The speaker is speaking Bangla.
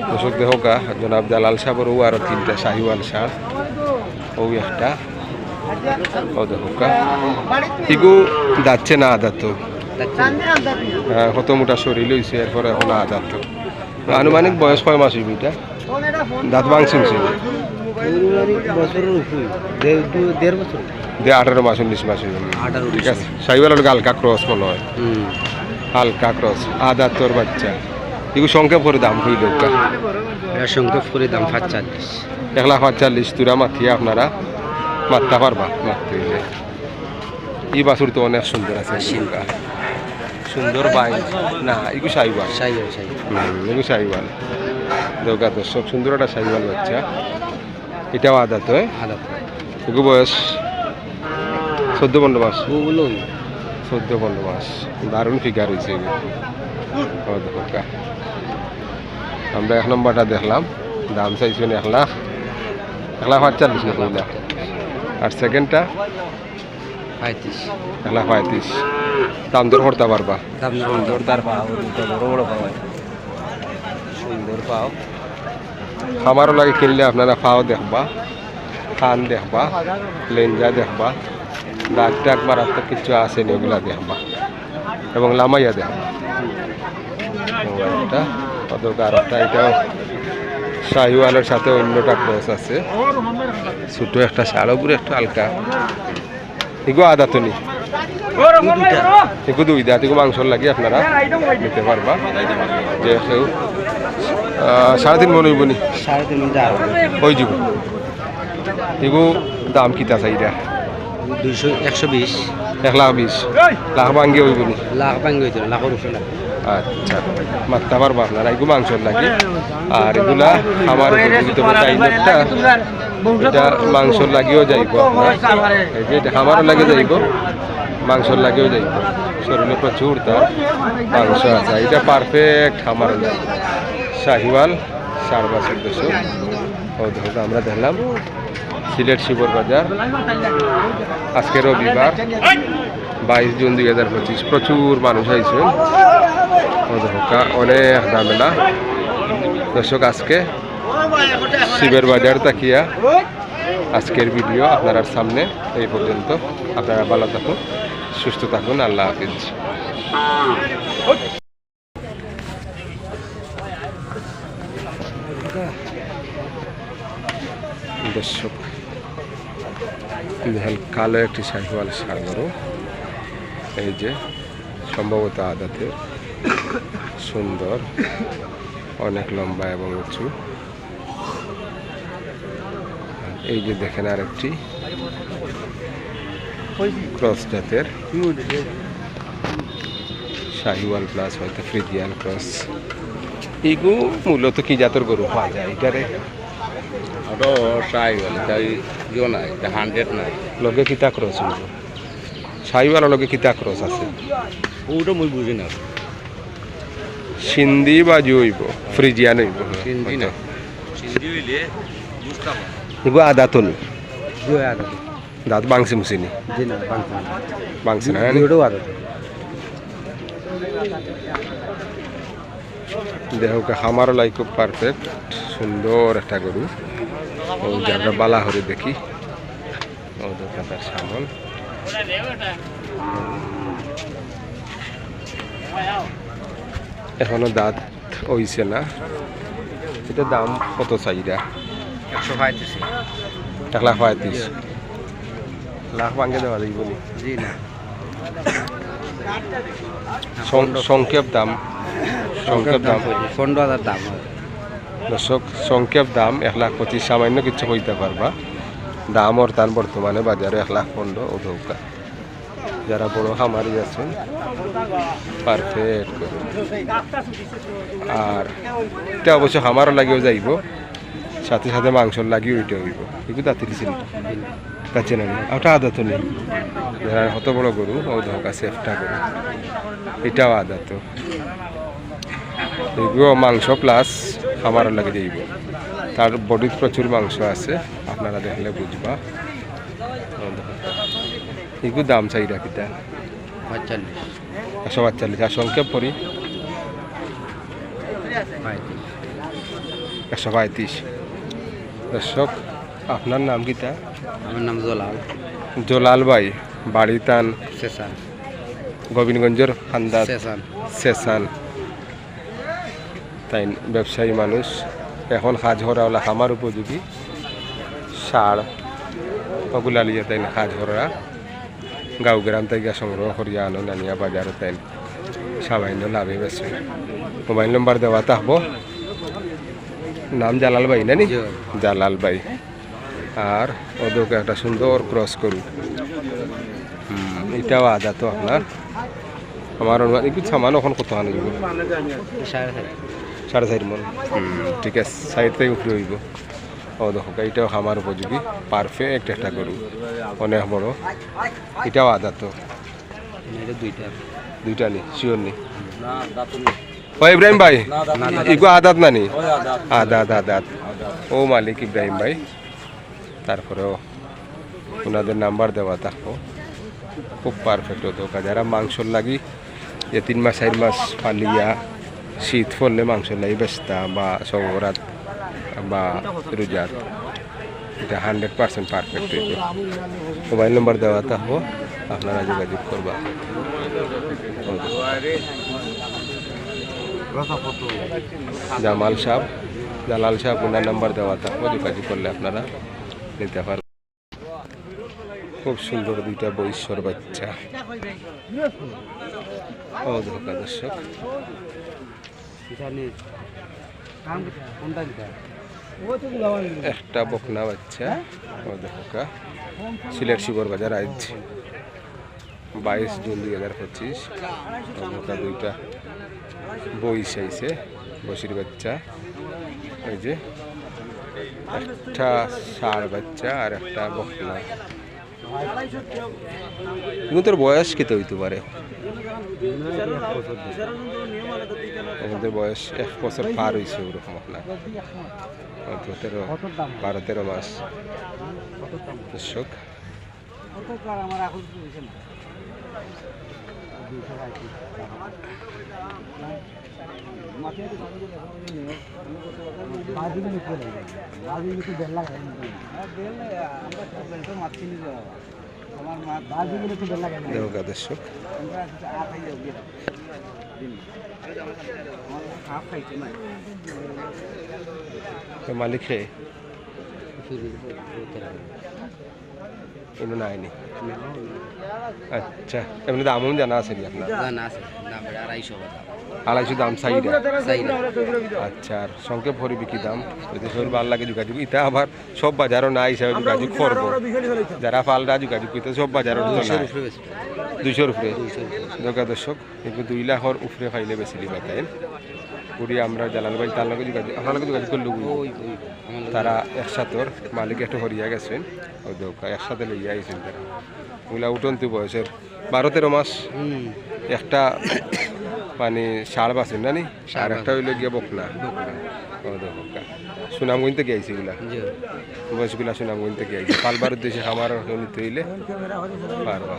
দর্শক দেহকা জনাব দালাল সাহেবেরও আরো 3টা শাহিওয়াল ষাঁড় ও একটা ও দেহকা ইগু যাচ্ছে না আদাত তো কত মোটা শরীর হয়েছে এরপরে এখন আদাত তো আনুমানিক বয়স কয় মাস হইব এটা দাঁত ভাঙছে দিয়ে 18 মাস 19 মাস হইব ঠিক আছে শাহিওয়াল হলো হালকা ক্রস মনে হয় হালকা ক্রস আদাত তোর বাচ্চা এগুলো সংক্ষেপ করে দাম হইল সংক্ষেপ করে দাম 45 1,45,000 তুরা মাথিয়ে আপনারা মারতে পারবা মারতে হইলে এই বাছুর তো অনেক সুন্দর আছে সুন্দর বাই না এগুলো শাহিওয়াল এগুলো শাহিওয়াল দৌকা দর্শক সুন্দর একটা শাহিওয়াল বাচ্চা এটাও আদাত হয় এগুলো বয়স 14-15 মাস 14-15 মাস দারুণ ফিগার হয়েছে এগুলো আমরা 1 নম্বরটা দেখলাম দাম চাইছেন 1,45,000 না কইলা আর সেকেন্ডটা 1,35,000 দাম দর করতে পারবা সুন্দর তার পাও বড় বড় পাও সুন্দর পাও খামারও লাগে কিনলে আপনারা পাও দেখবা খান দেখবা লেঞ্জা দেখবা দাগ টাক মারাত্মক কিছু আসেনি ওগুলা দেখবা এবং লামাইয়া দেখবা এটা অদরকারটা এটাও শাহিওয়ালের সাথে অন্যটা ক্রস আছে ছোট একটা শাড়ো পুরো একটা হালকা এগো আদাত নি এগো 2 দাঁত এগো মাংসর লাগি আপনারা নিতে পারবা যে কেউ 3.5 মন হইব নি 3.5 হয়ে যাব এগো দাম কিতা চাইরা 120 1,20,000 লাখ ভাঙ্গি হইব নি লাখ ভাঙ্গি হইতো লাখের উপরে আচ্ছা মারতে পারবা আপনারা এগুলো মাংসর লাগে আর এগুলা আমার এটা মাংসর লাগিয়েও যাইব এই যে এটা খামারও লাগে যাইব মাংসর লাগেও যাইব শরীরে প্রচুর তার মাংস আছে এটা পারফেক্ট খামার শাহিওয়াল 4 বছর আমরা দেখলাম সিলেট শিবর বাজার আজকে রবিবার 22 জুন 2025 প্রচুর মানুষ আইছেন অনেক দামেলা দর্শক আজকে শিবের বাজার তাকিয়া আজকের ভিডিও আপনার সামনে এই পর্যন্ত আপনারা ভালো থাকুন সুস্থ থাকুন আল্লাহ হাফিজ দর্শক কালো একটি শাহিওয়াল ষাঁড় গরু এই যে সম্ভবত আদাতের সুন্দর অনেক লম্বা এবং উঁচু এই যে দেখেন আরেকটি ক্রস জাতের শাহিওয়াল প্লাস হয়তো ফ্রিজিয়ান ক্রস এগু মূলত কি জাতের গরু পাওয়া যায় এটারে লগে কিতা ক্রস হইব শাহিওয়াল লগে কিতা ক্রস আছে ওটা মই বুঝি না সিন্ধি বা জুইব ফ্রিজিয়ান হইব সিন্ধি না সিন্ধি হইলে বুঝতাম এগো আদাতন দুই আদা দাঁত বাংসি মুসিনি জি না বাংসি না ওটাও আদা দেহকে খামারও লাই খুব পারফেক্ট সুন্দর একটা গরু ও যারা বালা হরে দেখি ও দেখা তার সামল এখনো দাঁত হইছে না এটা দাম কত চাইরা 1,35,000 লাখ ভাঙ্গে দেওয়া যাইব নি জি না সংক্ষেপ দাম 15,000 দাম দর্শক সংক্ষেপ দাম 1,25,000 সামান্য কিছু হইতে পারবা দাম ওর তার বর্তমানে বাজারে 1,15,000 ও ধৌকা যারা বড় খামারি আছেন পারফেক্ট আর এটা অবশ্য খামারও লাগিয়েও যাইব সাথে সাথে মাংসর লাগিয়ে ওইটা হইব এগুলো দাঁতি দিছিল কাছে না ওটা আদাত নেই যারা কত বড় গরু ও ধৌকা সেফটা গরু এটাও আদাত এগুলো মাংস প্লাস খামারও লাগে যাইব তার বডির প্রচুর মাংস আছে আপনারা দেখলে বুঝবা এগুলো দাম চাইরা কিতা 45 145 আর সংক্ষেপ করি 135। দর্শক আপনার নাম কিটা? আমার নাম জলাল জলাল ভাই, বাড়ি তান সেসান গোবিন্দগঞ্জের খান্দাত সেসান সেসান। তাই ব্যবসায়ী মানুষ, এখন কাজ করা হলো খামার উপযোগী সার ওগুলা লিয়ে তাই কাজ করা গাঁও গ্রাম থেকে সংগ্রহ করিয়া আনো নানিয়া বাজারে তাই সামান্য লাভে বেছে। মোবাইল নম্বর দেওয়া থাকবো। নাম জালাল ভাই নানি? জালাল ভাই। আর ওদেরকে একটা সুন্দর ক্রস করুন। এটাও আদা তো আপনার, আমার অনুমান একটু সামান ওখান কত আনব? 4.5 মন। ঠিক আছে, সাইড থেকে উপরে হইব। ও দেখো এটাও খামার উপযোগী, পারফেক্ট একটা গরু, অনেক বড়। এটাও আদা তো? দুইটা নি, শিওর নি? ও ইব্রাহিম ভাই, ইগো আদাত নানি? আদাত আদাত। ও মালিক ইব্রাহিম ভাই। তারপরেও ওনাদের নাম্বার দেওয়া থাকবো। খুব পারফেক্ট হতো, যারা মাংসর লাগি 3 মাস 4 মাস পালিয়া শীত পড়লে মাংস লাগি বেচতা বা সংবরাত বা রোজাত, এটা 100% পারফেক্ট হইবে। মোবাইল নম্বর দেওয়া থাকবো, আপনারা যোগাযোগ করবা। জামাল সাহ, জালাল সাহ, ওনার নাম্বার দেওয়া থাকবো, যোগাযোগ করলে আপনারা নিতে পারবেন। খুব সুন্দর দুইটা বৈশ্বর বাচ্চা। ও ধোকা দর্শক, একটা বকনা বাচ্চা। ও ধোকা সিলেট শিবর বাজার আজ 22 জুন 2025। ও ধোকা দুইটা বইস আইছে, বসির বাচ্চা। এই যে একটা ষাঁড় বাচ্চা আর একটা বকনা। তোর বয়স কত হইতে পারে? বয়স 1 বছর পার হয়েছে ওরকম আপনার, 12-13 মাস। দর্শক দর্শক মালিক হে এমনি আইনি। আচ্ছা, এমনি দাম জানা আছে কি আপনার? 250 দাম চাইটা। আচ্ছা, আর সংক্ষেপ করিবি কি দাম? যদি শরীর ভালো লাগে যোগাযোগ। এটা আবার সব বাজারও না হিসাবে যোগাযোগ করবো, যারা পাল্টা যোগাযোগ করতে সব বাজারও 200 উপরে। দর্শক কিন্তু 2 লাখের উপরে ফাইলে বেশি লিবা তাই পুরি। আমরা জালাল ভাই তার লগে যোগাযোগ, আপনার লগে যোগাযোগ করলো, তারা একসাথে মালিক একটু হরিয়া গেছেন। ওই দোকা একসাথে লইয়া আইছেন তারা। ওগুলা উঠন্তি বয়সের 12-13 মাস। একটা মানে ষাঁড় বাছেন না নি, আর একটা হইলে গিয়ে বকনা। ও দোকা সুনামগঞ্জ থেকে আইছে এগুলা, বয়সগুলা সুনামগঞ্জ থেকে আইছে। পালবার উদ্দেশ্যে খামার নিতে হইলে পারবা।